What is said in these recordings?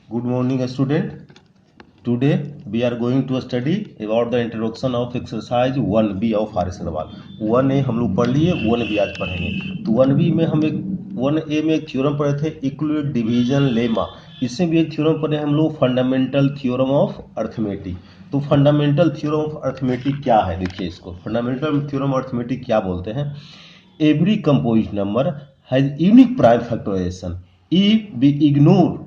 Good morning, student. Today we are going to study about the introduction of exercise 1B of R S Agarwal. 1A हम लोग पढ़ लिए, 1B आज पढ़ेंगे। तो 1B में हम एक 1A में एक थ्योरम पढ़े थे, इक्वलिट डिवीजन लेमा। इसमें भी एक थ्योरम पढ़े हम लोग, फंडामेंटल थ्योरम ऑफ अर्थमेटिक। तो फंडामेंटल थ्योरम ऑफ अर्थमेटिक क्या है, देखिए इसको। फंडामेंटल थ्योरम ऑफ अर्थमेटिक क्या बोलते हैं? Every composite number has unique prime factorization if we ignore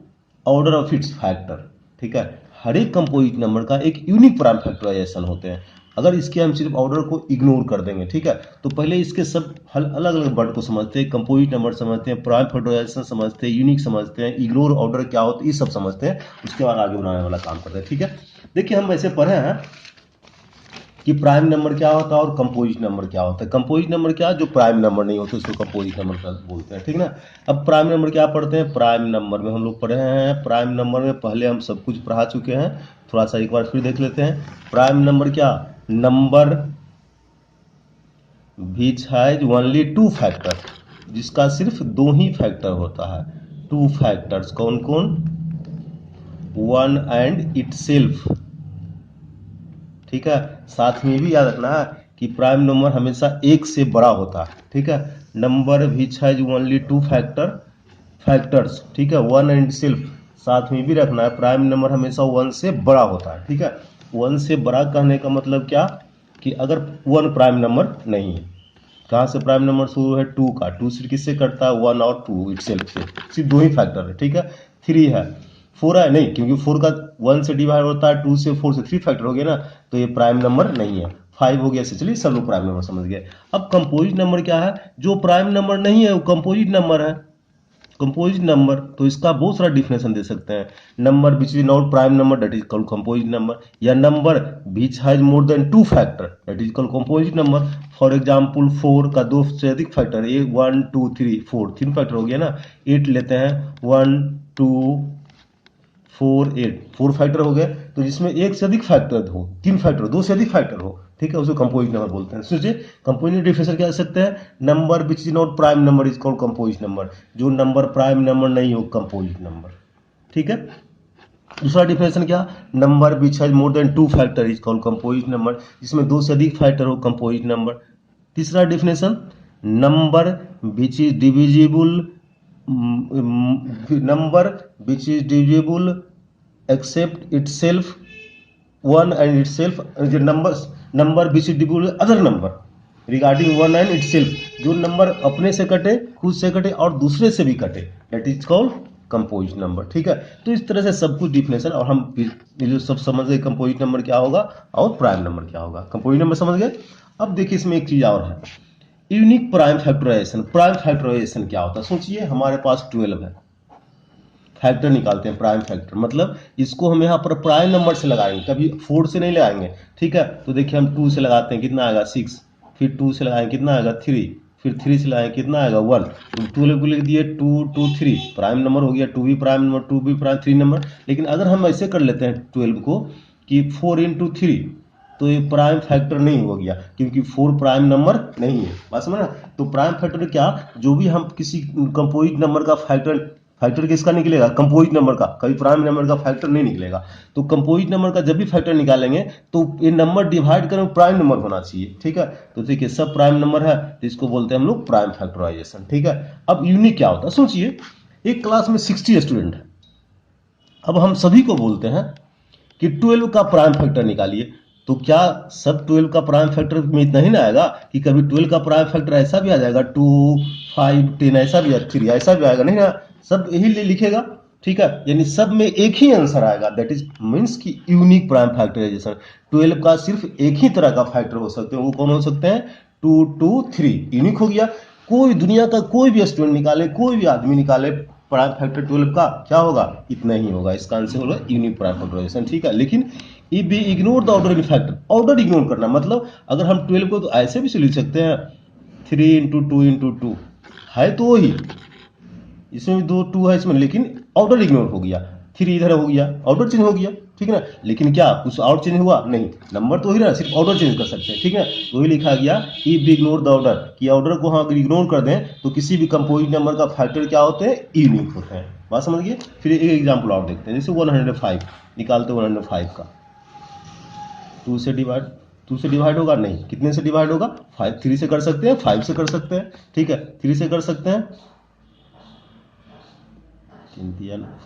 order of its factor. ठीक है, हर एक कंपोजिट नंबर का एक यूनिक प्राइम फैक्टराइजेशन होते हैं अगर इसके हम सिर्फ ऑर्डर को इग्नोर कर देंगे। ठीक है, तो पहले इसके सब अलग अलग वर्ड को समझते हैं, कंपोजिट नंबर समझते हैं, प्राइम फैक्टराइजेशन समझते हैं, यूनिक समझते हैं, इग्नोर ऑर्डर क्या होता है, ये सब समझते हैं। उसके बाद आगे बनाने वाला काम करते हैं। ठीक है, देखिए हम ऐसे पढ़े हैं कि प्राइम नंबर क्या होता है और कंपोजिट नंबर क्या होता है। कंपोजिट नंबर क्या है? जो प्राइम नंबर नहीं होते उसको कंपोजिट नंबर बोलते हैं। ठीक ना, अब प्राइम नंबर क्या पढ़ते हैं? प्राइम नंबर में हम लोग पढ़े हैं, प्राइम नंबर में पहले हम सब कुछ पढ़ा चुके हैं, थोड़ा सा एक बार फिर देख लेते हैं। प्राइम नंबर क्या? Number which has only two factor, जिसका सिर्फ दो ही फैक्टर होता है। टू फैक्टर्स कौन कौन? One and itself. ठीक है, साथ में भी याद रखना है कि प्राइम नंबर हमेशा एक से बड़ा होता है। ठीक है, number which has only two factors. ठीक है, वन एंड सेल्फ। साथ में भी रखना है प्राइम नंबर हमेशा वन से बड़ा होता है। ठीक है, वन से बड़ा कहने का मतलब क्या कि अगर वन प्राइम नंबर नहीं है, कहाँ से प्राइम नंबर शुरू है? टू का। टू से किससे कटता है? वन और टू इटसेल्फ से, सिर्फ दो ही फैक्टर है। ठीक है, थ्री है, फोर है नहीं, क्योंकि फोर का वन से डिवाइड होता है, टू से, फोर से, थ्री फैक्टर हो गया ना, तो ये प्राइम नंबर नहीं है। फाइव हो गया। से चलिए सब लोग प्राइम नंबर समझ गए। अब कंपोजिट नंबर क्या है? जो प्राइम नंबर नहीं है वो कंपोजिट नंबर है। कंपोजिट नंबर, तो इसका बहुत सारा डिफिनेशन दे सकते हैं। Number which is not prime number, that is called composite number. या number which has more than two factor, that is called composite number. For example four का दो से अधिक फैक्टर, ये वन टू थ्री फोर, तीन factor हो गया ना। एट लेते हैं, वन टू फोर एट, फोर फैक्टर हो गए। तो जिसमें एक से अधिक फैक्टर हो, तीन फैक्टर हो, दो से अधिक फैक्टर हो, ठीक है, उसको कंपोजिट नंबर बोलते हैं। सोचिए कंपोजिट डिफिनेशन क्या सकते हैं? Number which is not prime number is called composite number. जो नंबर प्राइम नंबर नहीं हो, कंपोजिट नंबर। ठीक है, दूसरा डिफिनेशन क्या? Number which has more than two factor is called composite number. जिसमें दो से अधिक फैक्टर हो, कंपोजिट नंबर। तीसरा definition, number which is divisible, number which is divisible except itself, one and itself. Number which is divisible other number regarding one and itself. जो number अपने से कटे, खुद से कटे और दूसरे से भी कटे, that is called composite number. ठीक है, तो इस तरह से सब कुछ डिफिनेशन, और हम जो सब समझ गए कंपोजिट नंबर क्या होगा और प्राइम नंबर क्या होगा। कंपोजिट नंबर समझ गए। अब देखिए इसमें एक चीज और है, unique prime factorization. Prime factorization क्या होता है? सोचिए हमारे पास 12 है, फैक्टर निकालते हैं प्राइम फैक्टर, मतलब इसको हम यहाँ पर प्राइम नंबर से लगाएंगे, कभी 4 से नहीं लगाएंगे। ठीक है, तो देखिए हम 2 से लगाते हैं, कितना आएगा 6, फिर 2 से लगाएंगे कितना आएगा 3, फिर 3 से लगाएंगे कितना आएगा 1। तो 12 को लिख दिए 2 2 3, प्राइम नंबर हो गया, 2 भी प्राइम नंबर, 2 भी प्राइम, 3 नंबर। लेकिन अगर हम ऐसे कर लेते हैं 12 को कि 4 × 3, तो ये प्राइम फैक्टर नहीं हो गया, क्योंकि 4 प्राइम नंबर नहीं है। बात समझ ना? तो प्राइम फैक्टर क्या? जो भी हम किसी कंपोजिट नंबर का फैक्टर किसका निकलेगा? कंपोजिट नंबर का। कभी प्राइम नंबर का फैक्टर नहीं निकलेगा। तो कंपोजिट नंबर का जब भी फैक्टर निकालेंगे तो ये नंबर डिवाइड करें प्राइम नंबर होना चाहिए। ठीक है, तो देखिए सब प्राइम नंबर है, तो इसको बोलते हैं हम लोग प्राइम फैक्टराइजेशन। ठीक है, अब यूनिक क्या होता है? सोचिए एक क्लास में 60 स्टूडेंट है, अब हम सभी को बोलते हैं कि 12 का प्राइम फैक्टर निकालिए। तो क्या सब 12 का प्राइम फैक्टर में इतना ही ना आएगा कि कभी 12 का प्राइम फैक्टर ऐसा भी आ जाएगा 2 5 10 ऐसा भी, 3 ऐसा भी आएगा? नहीं ना, सब यही लिखेगा। ठीक है, यानी सब में एक ही आंसर आएगा, दैट इज मीन्स की यूनिक प्राइम फैक्टराइजेशन। 12 का सिर्फ एक ही तरह का फैक्टर हो सकते हैं, वो कौन हो सकते हैं? 2 2 3, यूनिक हो गया। कोई दुनिया का कोई भी स्टूडेंट निकाले, कोई भी आदमी निकाले, प्राइम फैक्टर 12 का क्या होगा? इतना ही होगा। इसका आंसर होगा यूनिक प्राइम फैक्टराइजेशन। ठीक है, लेकिन if we ignore the order in factor, order ignore करना मतलब अगर हम 12 को तो ऐसे भी लिख सकते हैं 3 × 2 × 2 है, तो वही इसमें भी दो 2 है इसमें, लेकिन ऑर्डर इग्नोर हो गया। 3 इधर हो गया, ऑर्डर चेंज हो गया। ठीक है ना। लेकिन क्या कुछ और चेंज हुआ? नहीं, नंबर तो ही ना, सिर्फ ऑर्डर चेंज कर सकते हैं, ठीक है। तो ही लिखा गया if we ignore the order, कि ऑर्डर को हम अगर इग्नोर कर दें तो किसी भी कंपोजिट नंबर का फैक्टर क्या होते हैं? यूनिक होते हैं। बात समझ गए। फिर एक एग्जाम्पल और देखते हैं, जैसे 105 निकालते 105 का 2 से डिवाइड होगा नहीं, कितने से डिवाइड होगा? 5, 3 से कर सकते हैं, 5 से कर सकते हैं, ठीक है, 3 से कर सकते हैं,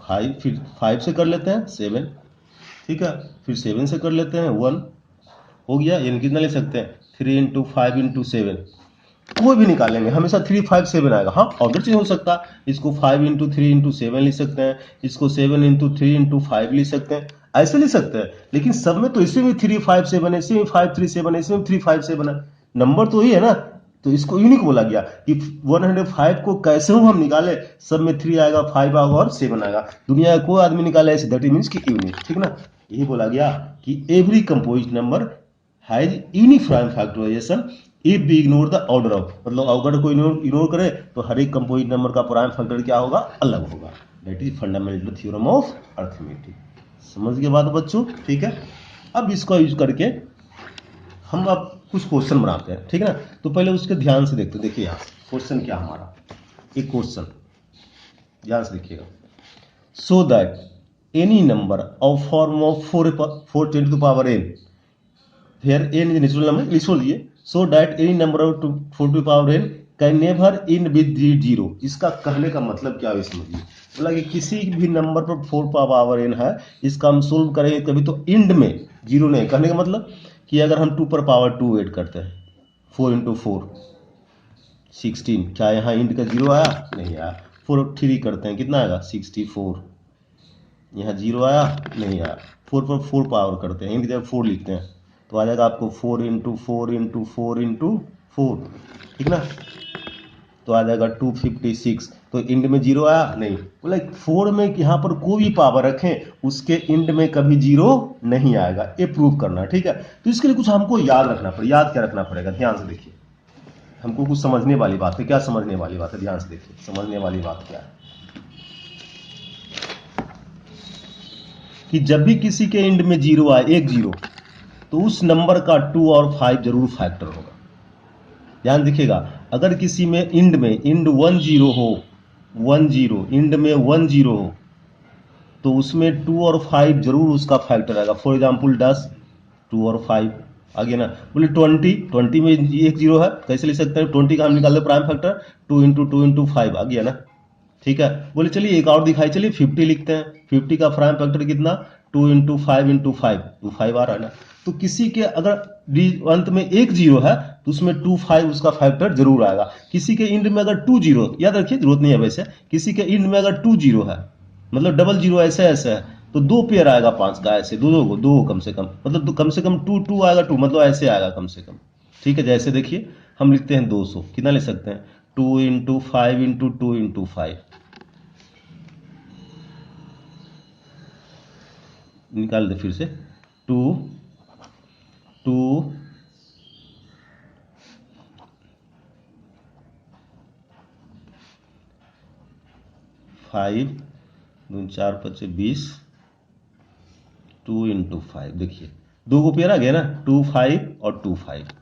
5, फिर 5 से कर लेते हैं 7, ठीक है, फिर 7 से कर लेते हैं 1, हो गया। यानी कितना ले सकते हैं? 3 इंटू 5 इंटू 7, कोई भी निकालेंगे हमेशा 3, 5, 7 आएगा। हाँ, ऑर्डर चेंज हो सकता है, इसको 5 इंटू 3 इंटू 7 लिख सकते हैं, इसको 7 इंटू 3 इंटू 5 लिख सकते हैं, ऐसे लिख सकते हैं। लेकिन सब में तो इसमें भी 3, 5, 7 है, इसमें भी 5, 3, 7 है, इसमें भी 3, 5, 7 है, नंबर तो ही है ना। तो इसको यूनिक बोला गया कि 105 को कैसे हम निकाले, सब में 3 आएगा, 5 आएगा और 7 आएगा। दुनिया का कोई आदमी निकाले ऐसे, दैट मीन्स कि यूनिक, ठीक ना। यही बोला गया कि every composite number has unique prime factorization if we ignore the order of, मतलब ऑर्डर को इग्नोर करें तो हर एक कंपोजिट नंबर का प्राइम फैक्टर क्या होगा? अलग होगा। That is fundamental theorem of arithmetic. समझ गए बात बच्चों? ठीक है। अब इसका यूज करके हम अब कुछ क्वेश्चन बनाते हैं, ठीक है ना। तो पहले उसके ध्यान से देखते हैं। देखिए यहाँ क्वेश्चन क्या हमारा, एक क्वेश्चन ध्यान से देखिएगा। So that any number of form of 4 10 to power n, here n is natural number, लिख लीजिए। So that any number of 4 to power n can never end with 0। इसका कहने का मतलब क्या है समझिए। बोला कि किसी भी नंबर पर 4 पावर n है, इसका हम सोल्व करेंगे कभी तो इंड में 0 नहीं। कहने का मतलब कि अगर हम 2 पर पावर 2 ऐड करते हैं, 4 इंटू 4 16, क्या यहाँ इंड का 0 आया? नहीं आया। 4 3 करते हैं, कितना आएगा? 64। यहाँ 0 आया? नहीं आया। 4 पर 4 पावर करते हैं, इंड की जगह 4 लिखते हैं, तो आ जाएगा आपको 4 इंटू 4 इंटू 4 इंटू 4, ठीक ना। तो आ जाएगा 256। तो इंड में 0 आया? नहीं। बोला 4 में यहाँ पर कोई भी पावर रखें उसके इंड में कभी 0 नहीं आएगा, ये प्रूव करना है, ठीक है। तो इसके लिए कुछ हमको याद रखना पड़ेगा। याद क्या रखना पड़ेगा? ध्यान से देखिए, हमको कुछ समझने वाली बात है। क्या समझने वाली बात है? ध्यान से देखिए, समझने वाली बात क्या है कि जब भी किसी के इंड में 0 आए, एक 0, तो उस नंबर का 2 और 5 जरूर फैक्टर होगा। ध्यान देखिएगा, अगर किसी में इंड 1 0 हो, 1 0 इंड में 1 0 हो, तो उसमें 2 और 5 जरूर उसका फैक्टर आएगा। फॉर एग्जाम्पल 10, 2 और 5 आ गया ना। बोले 20 में एक 0 है, कैसे लिख सकते हैं? 20 का हम निकालते हैं प्राइम फैक्टर, 2 इंटू 2 इंटू 5 आ गया ना, ठीक है। बोले चलिए एक और दिखाई, चलिए 50 लिखते हैं। 50 का प्राइम फैक्टर कितना? 2 इंटू 5 इंटू 5, 5 आ रहा है ना। तो किसी के अगर अंत में एक 0 है तो उसमें 2 5 उसका फैक्टर जरूर आएगा। किसी के इंड में अगर 2 0, याद रखिए जरूरत नहीं है वैसे, किसी के इंड में अगर 2 0 है, मतलब डबल 0 ऐसे है, तो 2 पेयर आएगा 5 का, ऐसे दो कम से कम, मतलब कम से कम 2 आएगा, 2 मतलब ऐसे आएगा कम से कम, ठीक है। जैसे देखिए हम लिखते हैं 200, कितना ले सकते हैं? 2 इंटू 5 इंटू 2 इंटू 5, निकाल दे फिर से। 2 2 5 2 4 5 20, 2 इंटू 5, देखिए 2 को पेयर आ गया ना, 2 5 और 2 5,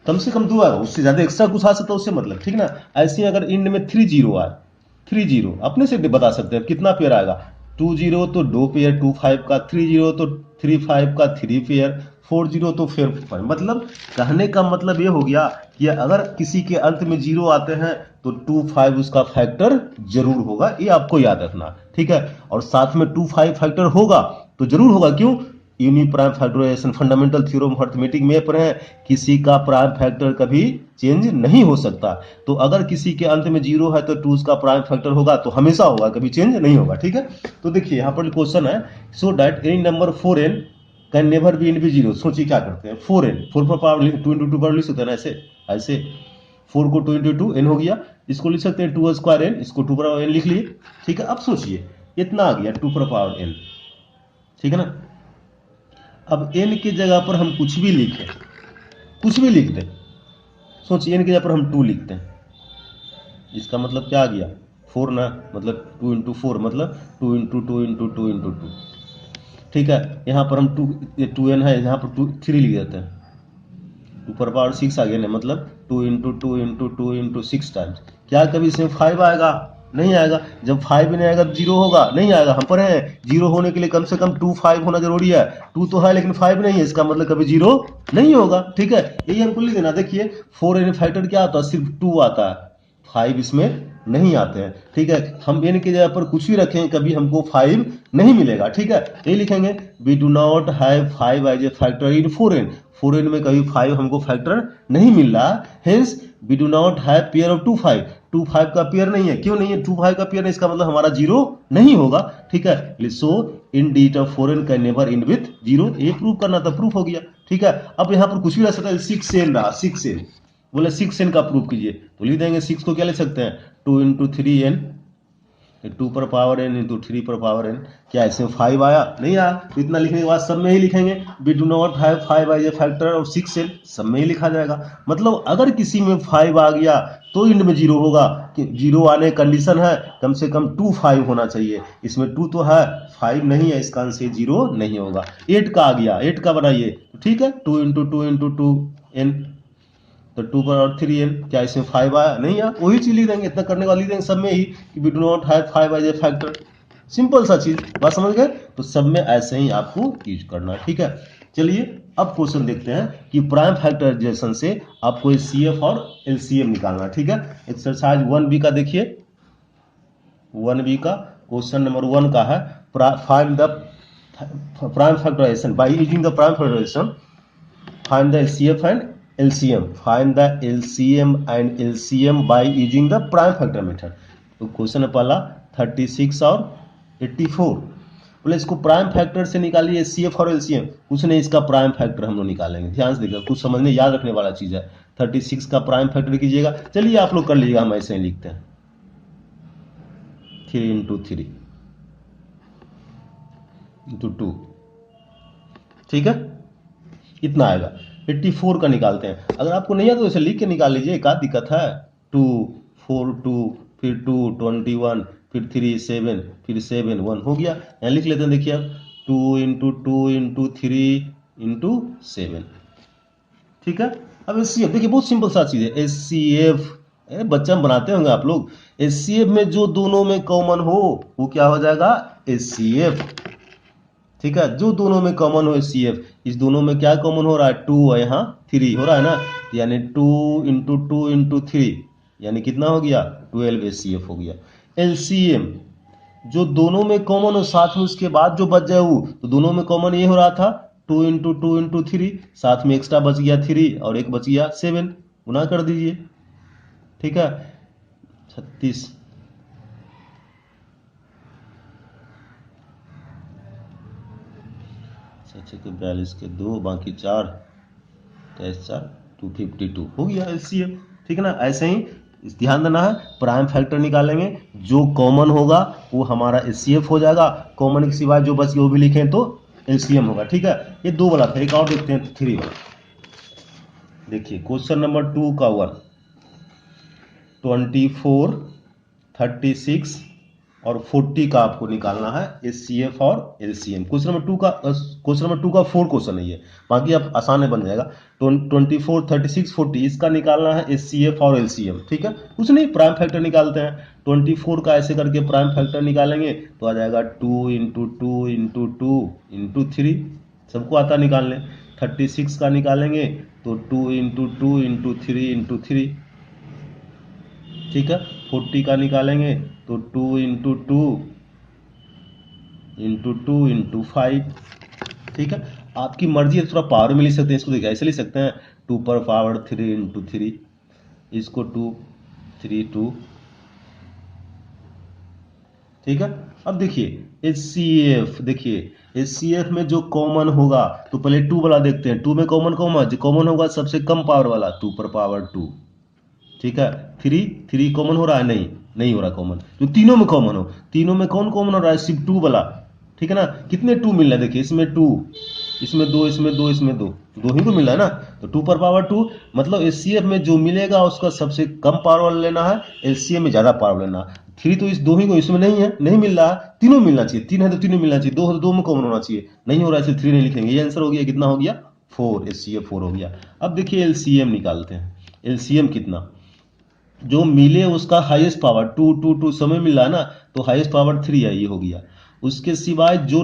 कम से कम 2 आएगा, उससे ज्यादा एक्स्ट्रा कुछ आ सकता है उससे मतलब, ठीक ना। ऐसे अगर इंड में 3 0 आए, 3 0 अपने से बता सकते हैं कितना पेयर आएगा। 2 0 तो 2 पेयर 2 5 का, 3 0 तो 3 5 का 3 पेयर, 4 0 तो फिर 5। मतलब कहने का मतलब ये हो गया कि अगर किसी के अंत में 0 आते हैं तो 2 5 उसका फैक्टर जरूर होगा, ये आपको याद रखना, ठीक है। और साथ में 2 5 फैक्टर होगा तो जरूर होगा, क्यों? Unique prime factorization fundamental theorem of arithmetic में पढ़े हैं, किसी का प्राइम फैक्टर कभी चेंज नहीं हो सकता। तो अगर किसी के अंत में 0 है तो 2 उसका प्राइम फैक्टर होगा, तो हमेशा होगा, कभी चेंज नहीं होगा, ठीक है। तो देखिए यहाँ पर क्वेश्चन है, so that any number 4n can never be in be 0। सोचिए क्या करते हैं, 4n 4 पर पावर 2 इंटू 2 पर लिख सकते हैं ना, ऐसे 4 को 2 इंटू 2 n हो गया, इसको लिख सकते हैं 2 स्क्वायर n, इसको 2 पर पावर n लिख लिए, ठीक है। अब सोचिए इतना आ गया 2 पर पावर n, ठीक है ना। अब n की जगह पर हम कुछ भी लिखें, कुछ भी लिख दें, सोचिए n की जगह पर हम 2 लिखते हैं, इसका मतलब क्या आ गया? 4 ना, मतलब 2 इंटू 4 मतलब 2 इंटू 2 इंटू 2 इंटू 2, ठीक है, यहाँ पर हम 2n है, यहाँ पर 3 लिख देते हैं, 2 पर पावर 6 आ गया ना, मतलब 2 इंटू 2 इंटू 2 इंटू 6 टाइम्स। क्या कभी इसमें 5 आएगा? नहीं आएगा। जब 5 नहीं आएगा तो 0 होगा? नहीं आएगा। हम पर है 0 होने के लिए कम से कम 2 5 होना जरूरी है। 2 तो है लेकिन 5 नहीं है, इसका मतलब कभी 0 नहीं होगा। ठीक है, यही हमको लिख देना। देखिए 4n फैक्टर क्या आता है? सिर्फ 2 आता है, 5 इसमें नहीं आते हैं। ठीक है, हम n की जगह पर कुछ भी रखें कभी हमको 5 नहीं मिलेगा। ठीक है, यही लिखेंगे, we do not have 5 as a factor in 4n। 4n में कभी 5 हमको फैक्टर नहीं मिल रहा, hence we do not have pair of 2 5। 2 5 का पेयर नहीं है। क्यों नहीं है? 2 5 का पेयर नहीं, इसका मतलब हमारा 0 नहीं होगा। ठीक है, so in digit of 4n can never end with 0। ये प्रूव करना था, प्रूफ हो गया। ठीक है, अब यहाँ पर कुछ भी रह सकता है। 6n रहा, 6n बोले 6n का प्रूफ कीजिए, तो लिख देंगे 6 को क्या लिख सकते हैं? 2 इंटू 3n, 2 पर पावर n इंटू 3 पर पावर n। क्या इसमें 5 आया? नहीं आया। तो इतना लिखने के बाद सब में ही लिखेंगे, we do not have 5 as a factor, और 6n सब में ही लिखा जाएगा। मतलब अगर किसी में 5 आ गया तो इंड में 0 होगा। 0 आने कंडीशन है कम से कम 2 5 होना चाहिए। इसमें 2 तो है, 5 नहीं है, इसका आंसर 0 नहीं होगा। 8 का आ गया, 8 का बनाइए। ठीक है, 2 इंटू 2 इंटू 2n, तो 2 पर और 3n। क्या इसमें 5 आया? नहीं आया। वही चीज लिख देंगे, इतना करने का लिख देंगे सब में ही कि we do not have 5 as a factor. Simple सा चीज, बात समझ गए? तो सब में ऐसे ही आपको यूज करना है। ठीक है, चलिए अब क्वेश्चन देखते हैं कि प्राइम फैक्टराइजेशन से आपको HCF और LCM निकालना है। ठीक है, एक्सरसाइज 1B का देखिए, 1B का क्वेश्चन नंबर 1 का है, find the prime factorization by using the prime factorization, find the HCF and LCM, find the LCM and LCM by using the prime factor method। तो क्वेश्चन है पहला 36 और 84। बोले इसको प्राइम फैक्टर से निकालिए HCF और LCM। कुछ नहीं, इसका प्राइम फैक्टर हम लोग निकालेंगे। ध्यान से देखिएगा, कुछ समझने याद रखने वाला चीज है। 36 का प्राइम फैक्टर कीजिएगा। चलिए आप लोग कर लीजिएगा, हम ऐसे ही लिखते हैं, 3 इंटू 3 इंटू 2। ठीक है, इतना आएगा। 84 का निकालते हैं। अगर आपको नहीं आता तो इसे लिख के निकाल लीजिए, क्या दिक्कत है? 2 4 2 फिर 2 21 फिर 3 7 फिर 7 1 हो गया। यहाँ लिख लेते हैं, देखिए 2 इंटू 2 इंटू 3 इंटू 7। ठीक है, अब HCF देखिए, बहुत सिंपल सा चीज है। HCF बच्चा बनाते होंगे आप लोग। HCF में जो दोनों में कॉमन हो वो क्या हो जाएगा? HCF। ठीक है, जो दोनों में कॉमन हो HCF। इस दोनों में क्या कॉमन हो रहा है? 2 है, यहाँ 3 हो रहा है ना, यानी 2 इंटू 2 इंटू 3 यानी कितना हो गया? 12 HCF हो गया। LCM जो दोनों में कॉमन हो, साथ में उसके बाद जो बच जाए वो, तो दोनों में कॉमन ये हो रहा था 2 इंटू 2 इंटू 3, साथ में एक्स्ट्रा बच गया 3 और एक बच गया 7, गुना कर दीजिए। ठीक है, 36 के 42 के 2 बाकी 4 4 252 हो गया LCM। ठीक है ना, ऐसे ही ध्यान देना है, प्राइम फैक्टर निकालेंगे, जो कॉमन होगा वो हमारा HCF हो जाएगा, कॉमन के सिवाय जो बच गया वो भी लिखें तो LCM होगा। ठीक है, ये 2 वाला था। एक और देखते हैं 3 वाला। देखिए क्वेश्चन नंबर 2 का 1, 24 36 और 40 का आपको निकालना है HCF और LCM। क्वेश्चन नंबर 2 का 4 क्वेश्चन है ये, बाकी आप आसान बन जाएगा। 24 36 40 इसका निकालना है HCF और LCM। ठीक है, कुछ नहीं, प्राइम फैक्टर निकालते हैं। 24 का ऐसे करके प्राइम फैक्टर निकालेंगे तो आ जाएगा 2 इंटू 2 इंटू 2 इंटू 3, सबको आता निकालने। 36 का निकालेंगे तो 2 इंटू 2 इंटू 3 इंटू 3। ठीक है, 40 का निकालेंगे तो 2 इंटू 2 इंटू 2 इंटू 5। ठीक है, आपकी मर्जी है, थोड़ा पावर में लिख सकते हैं, इसको देखिए ऐसे लिख सकते हैं 2 पर पावर 3 इंटू 3, इसको 2 3 2। ठीक है, अब देखिए HCF, देखिए HCF में जो कॉमन होगा तो पहले 2 वाला देखते हैं। 2 में कॉमन होगा सबसे कम पावर वाला, 2 पर पावर 2। ठीक है, 3 कॉमन हो रहा है? नहीं हो रहा कॉमन। जो तीनों में कॉमन हो, तीनों में कौन कॉमन हो रहा है? सिर्फ 2 वाला। ठीक है ना, कितने 2 मिल रहा है? देखिए इसमें 2, इसमें 2, इसमें 2, इसमें 2, 2 ही तो मिल रहा है ना। तो 2 पर पावर 2 मतलब HCF में जो मिलेगा उसका सबसे कम पावर वाला लेना है, LCM में ज्यादा पावर लेना है। 3 तो इस दो ही को इसमें नहीं है, नहीं मिल रहा, तीनों मिलना चाहिए, 3 है तो तीनों मिलना चाहिए, 2 है तो 2 में कॉमन होना चाहिए, नहीं हो रहा है इसलिए 3 नहीं लिखेंगे। ये आंसर हो गया, कितना हो गया 4, HCF 4 हो गया। अब देखिए LCM निकालते हैं। LCM कितना, जो मिले उसका हाईएस्ट पावर 2 2 2 समय मिल रहा है ना, तो हाईएस्ट पावर 3 है, ये हो गया। उसके सिवाय जो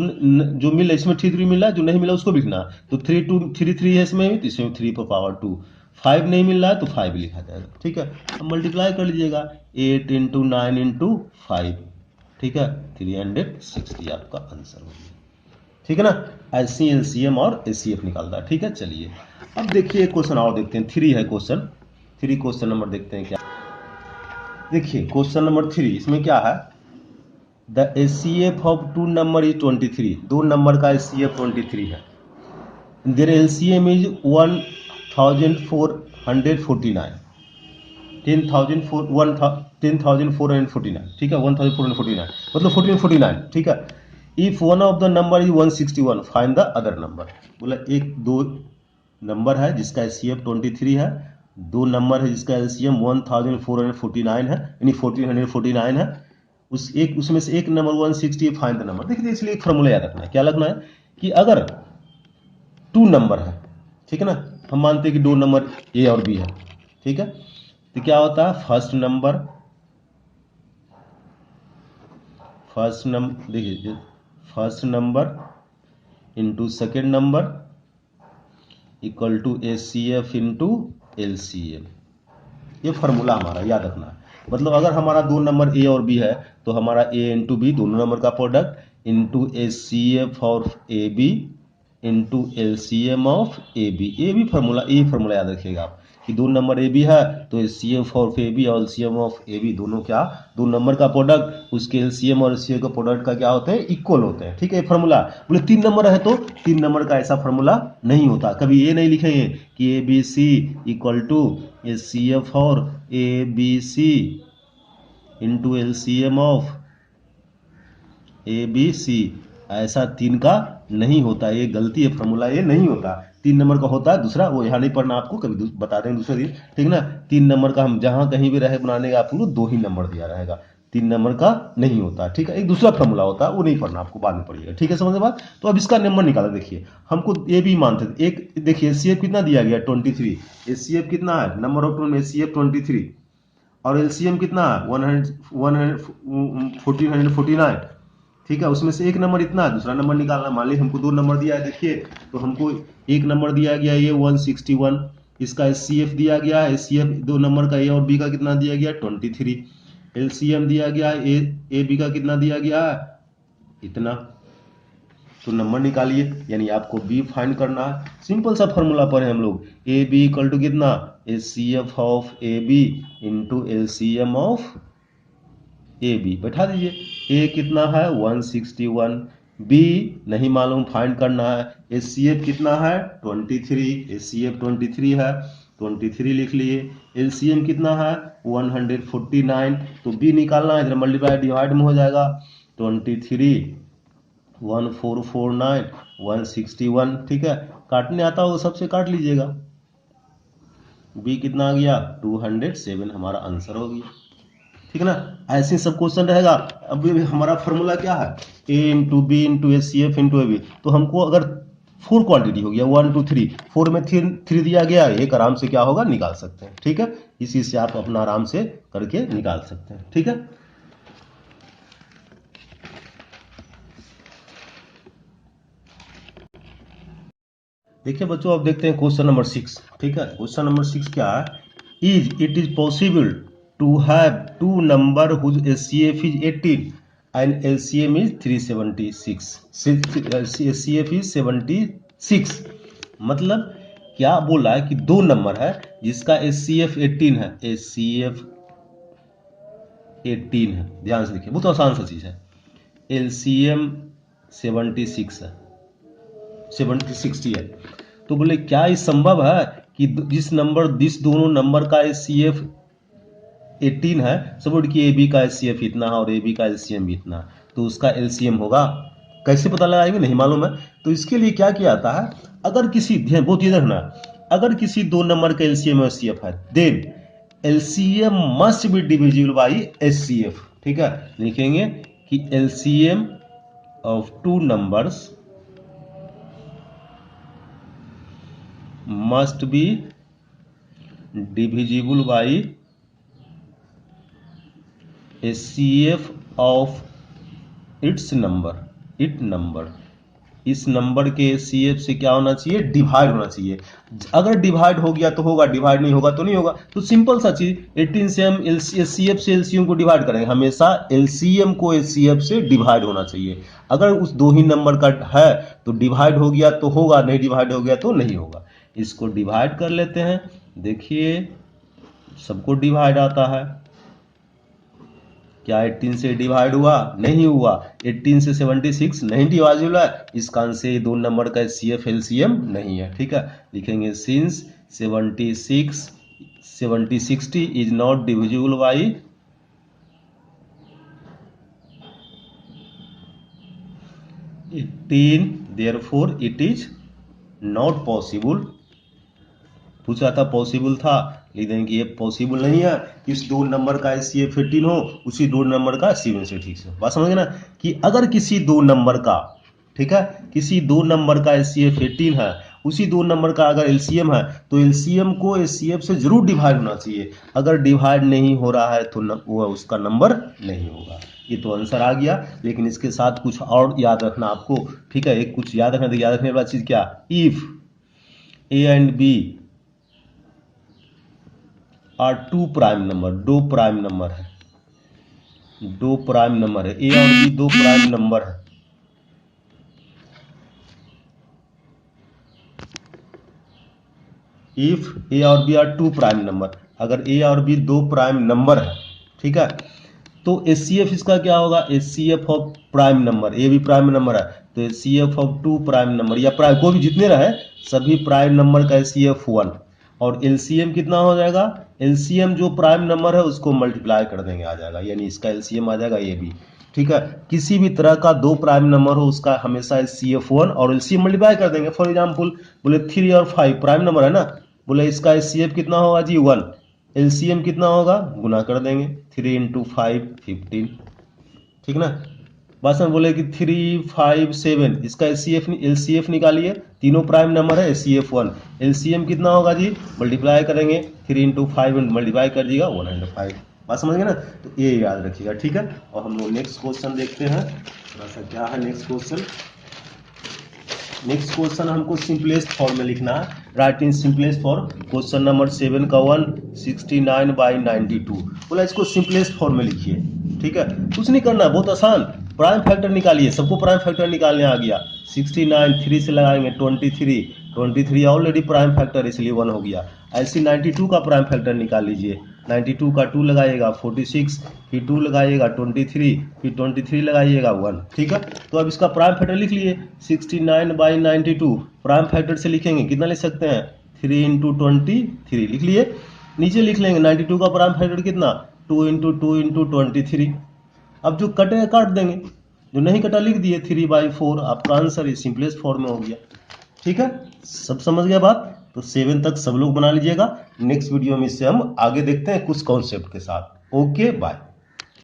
मिला इसमें 3 3 मिला, जो नहीं मिला उसको भी लिखना, तो 3 2 3 3 है इसमें भी, तो इसमें 3 पर पावर 2, 5 नहीं मिल रहा है तो 5 लिखा जाएगा, ठीक है। अब मल्टीप्लाई कर लीजिएगा, 8 इंटू 9 इंटू 5, ठीक है, 360 आपका आंसर हो गया, ठीक है ना। ऐसे LCM और HCF निकालता है, ठीक है। चलिए अब देखिए एक क्वेश्चन और देखते हैं, 3 है क्वेश्चन, 3 क्वेश्चन नंबर देखते हैं क्या। देखिए क्वेश्चन नंबर 3, इसमें क्या है, the HCF of 2 number is 23, 2 number का HCF 23 है, देयर LCM इज 1449, 10,449, ठीक है, 1449 मतलब 1449, ठीक है। If one of the number is 161, find the other number. बोला एक दो नंबर है जिसका HCF 23 है, दो नंबर है जिसका LCM 1449 है, यानी 1449 है, उसमें से एक नंबर 160, फाइंड द नंबर। देखिए इसलिए एक फॉर्मूला याद रखना है, क्या लगना है कि अगर 2 नंबर है, ठीक है ना, हम मानते हैं कि 2 नंबर A और B है, ठीक है, तो क्या होता है, फर्स्ट नंबर देखिए, first number into second number equal to HCF into LCM, ये फॉर्मूला हमारा याद रखना है। मतलब अगर हमारा 2 नंबर A और B है तो हमारा A इंटू B दोनों नंबर का product into HCF of AB into LCM of AB, ये भी फॉर्मूला, ये फॉर्मूला याद रखिएगा आप कि 2 नंबर AB है तो HCF ऑफ AB और LCM ऑफ AB दोनों क्या, 2 नंबर का प्रोडक्ट, उसके LCM और HCF का प्रोडक्ट का क्या होते हैं, इक्वल होते हैं, ठीक है। फॉर्मूला बोले 3 नंबर है तो 3 नंबर का ऐसा फॉर्मूला नहीं होता, कभी ये नहीं लिखेंगे कि ABC इक्वल टू HCF और ABC into LCM of ABC, ऐसा 3 का नहीं होता, ये गलती है, फॉर्मूला ये नहीं होता। 3 नंबर का होता है दूसरा, वो यहाँ नहीं पढ़ना आपको, कभी बता देंगे दूसरे दिन, ठीक ना। 3 नंबर का हम जहाँ कहीं भी रहे बनाने का आपको 2 ही नंबर दिया रहेगा, 3 नंबर का नहीं होता, ठीक है। एक दूसरा फॉर्मूला होता है, वो नहीं पढ़ना आपको, बाद में पढ़िएगा, ठीक है, समझ बात। तो अब इसका नंबर निकाला, देखिए हमको ये भी मानते थे, एक देखिए HCF कितना दिया गया 23, HCF कितना है, नंबर ऑफ टू HCF 23 और LCM कितना है 1449, ठीक है। उसमें से एक नंबर इतना है, दूसरा नंबर निकालना, मान लीजिए हमको 2 नंबर दिया है, देखिए तो हमको एक नंबर दिया गया ये 161, इसका HCF दिया गया है, HCF 2 नंबर का A और B का कितना दिया गया 23, LCM दिया गया A B का कितना दिया गया है इतना, तो नंबर निकालिए, यानी आपको B फाइंड करना है। सिंपल सा फॉर्मूला पढ़े हम लोग, AB इक्वल टू कितना, HCF of AB into LCM of AB, बैठा दीजिए, A कितना है 161, B नहीं मालूम फाइंड करना है, HCF कितना है 23, HCF 23 है, 23 लिख लिए, LCM कितना है 149, तो B निकालना है, इधर मल्टीप्लाई डिवाइड में हो जाएगा, 23 1449 161, ठीक है, काटने आता होगा सबसे काट लीजिएगा, B कितना आ गया 207, हमारा आंसर हो गया, ठीक है ना। ऐसे सब क्वेश्चन रहेगा। अब हमारा फॉर्मूला क्या है, A into B into HCF into AB, तो हमको अगर 4 क्वांटिटी हो गया 1 2 3, 4 में 3 दिया गया, एक आराम से क्या होगा निकाल सकते हैं, ठीक है, इसी से आप अपना आराम से करके निकाल सकते हैं, ठीक है। देखिए बच्चों अब देखते हैं क्वेश्चन नंबर 6, ठीक है। क्वेश्चन नंबर 6 क्या है, it is possible to have 2 number whose HCF is 18 and LCM is 376, HCF is 76, मतलब क्या बोला है कि 2 नंबर है जिसका HCF 18 है, HCF 18 है, ध्यान से देखिए, बहुत आसान सा चीज है, LCM 76 है, 60 है, तो बोले क्या ये संभव है कि जिस दोनों नंबर का HCF 18 है, सपोर्ट कि AB का HCF इतना है और AB का LCM भी इतना है, तो उसका LCM होगा, कैसे पता लगाएंगे नहीं मालूम है, तो इसके लिए क्या किया जाता है, अगर किसी, ध्यान बहुत ही रखना, अगर किसी 2 नंबर का LCM और HCF है, then LCM must be divisible by HCF, ठीक है, लिखेंगे कि LCM of two numbers must be divisible by HCF of its number, इस नंबर के HCF से क्या होना चाहिए, डिवाइड होना चाहिए। अगर डिवाइड हो गया तो होगा, डिवाइड नहीं होगा तो नहीं होगा। तो सिंपल सा चीज, 18 से हम HCF से LCM को डिवाइड करेंगे, हमेशा LCM को HCF से डिवाइड होना चाहिए। अगर उस दो ही नंबर का है तो डिवाइड हो गया तो होगा, नहीं डिवाइड हो गया तो नहीं होगा। इसको डिवाइड कर लेते हैं, देखिए सबको डिवाइड आता है। क्या 18 से डिवाइड हुआ, नहीं हुआ। 18 से 76 नहीं डिवाइजिबल है, इस कारण से ये दो नंबर का HCF LCM नहीं है। ठीक है, लिखेंगे since 60 is not divisible by 18, therefore it is not possible. पूछा था पॉसिबल था, लिख देंगे ये पॉसिबल नहीं है कि इस दो नंबर का HCF 18 हो, उसी दो नंबर का HCF से। ठीक से बात समझ गए ना, कि अगर किसी दो नंबर का, ठीक है, किसी दो नंबर का HCF 18 है, उसी दो नंबर का अगर LCM है तो LCM को HCF से जरूर डिवाइड होना चाहिए। अगर डिवाइड नहीं हो रहा है तो वो उसका नंबर नहीं होगा। ये तो आंसर आ गया, लेकिन इसके साथ कुछ और याद रखना आपको। ठीक है, एक कुछ याद रखना, याद रखने वाली चीज क्या, if A and B are two prime number, दो प्राइम नंबर है, दो प्राइम नंबर है, A और B दो प्राइम नंबर है। इफ A और B are two prime number, अगर A और B दो प्राइम नंबर है, ठीक है, तो HCF इसका क्या होगा, HCF of prime number, A भी प्राइम नंबर है तो HCF of two prime number, या प्राइम कोई भी जितने रहे सभी प्राइम नंबर का HCF 1, और LCM कितना हो जाएगा, LCM जो प्राइम नंबर है उसको मल्टीप्लाई कर देंगे, आ जाएगा, यानी इसका LCM आ जाएगा ये भी। ठीक है, किसी भी तरह का दो प्राइम नंबर हो उसका हमेशा HCF 1 और LCM मल्टीप्लाई कर देंगे। फॉर एग्जाम्पल बोले 3 और 5 प्राइम नंबर है ना, बोले इसका HCF कितना होगा जी 1, LCM कितना होगा, गुना कर देंगे, 3 इंटू 5 15। ठीक ना, बस हम बोले कि 3 5 7, इसका LCF निकालिए, तीनों प्राइम नंबर है, HCF 1, LCM कितना होगा जी, मल्टीप्लाई करेंगे, 3 इंटू 5 मल्टीप्लाई कर दीजिएगा 105। बात समझ गए ना, तो ये याद रखिएगा। ठीक है, और हम लोग नेक्स्ट क्वेश्चन देखते हैं, थोड़ा सा क्या है नेक्स्ट क्वेश्चन। नेक्स्ट क्वेश्चन हमको सिंपलेस्ट फॉर्म में लिखना है, right in simplest form. Question number 7 का 169/92, बोला इसको सिंपलेस्ट फॉर्म में लिखिए। ठीक है, कुछ नहीं करना, बहुत आसान, प्राइम फैक्टर निकालिए, सबको प्राइम फैक्टर निकालने आ गया। 69 3 से लगाएंगे 23 ऑलरेडी प्राइम फैक्टर इसलिए 1 हो गया। ऐसे 92 का प्राइम फैक्टर निकाल लीजिए, 92 का 2 लगाइएगा 46, फिर 2 लगाइएगा 23, फिर 23 लगाइएगा 1। ठीक है, तो अब इसका प्राइम फैक्टर लिख लिए, 69/92 प्राइम फैक्टर से लिखेंगे, कितना लिख सकते हैं, 3 इंटू 23 लिख लिए। नीचे लिख लेंगे 92 का प्राइम फैक्टर कितना, 2 इंटू 2 इंटू 23। अब जो कटेगा काट देंगे, जो नहीं कटा लिख दिए 3/4। आपका आंसर इस सिंपलेस्ट फॉर्म में हो गया। ठीक है, सब समझ गया बात, तो 7 तक सब लोग बना लीजिएगा। नेक्स्ट वीडियो में इससे हम आगे देखते हैं कुछ कॉन्सेप्ट के साथ। Okay bye.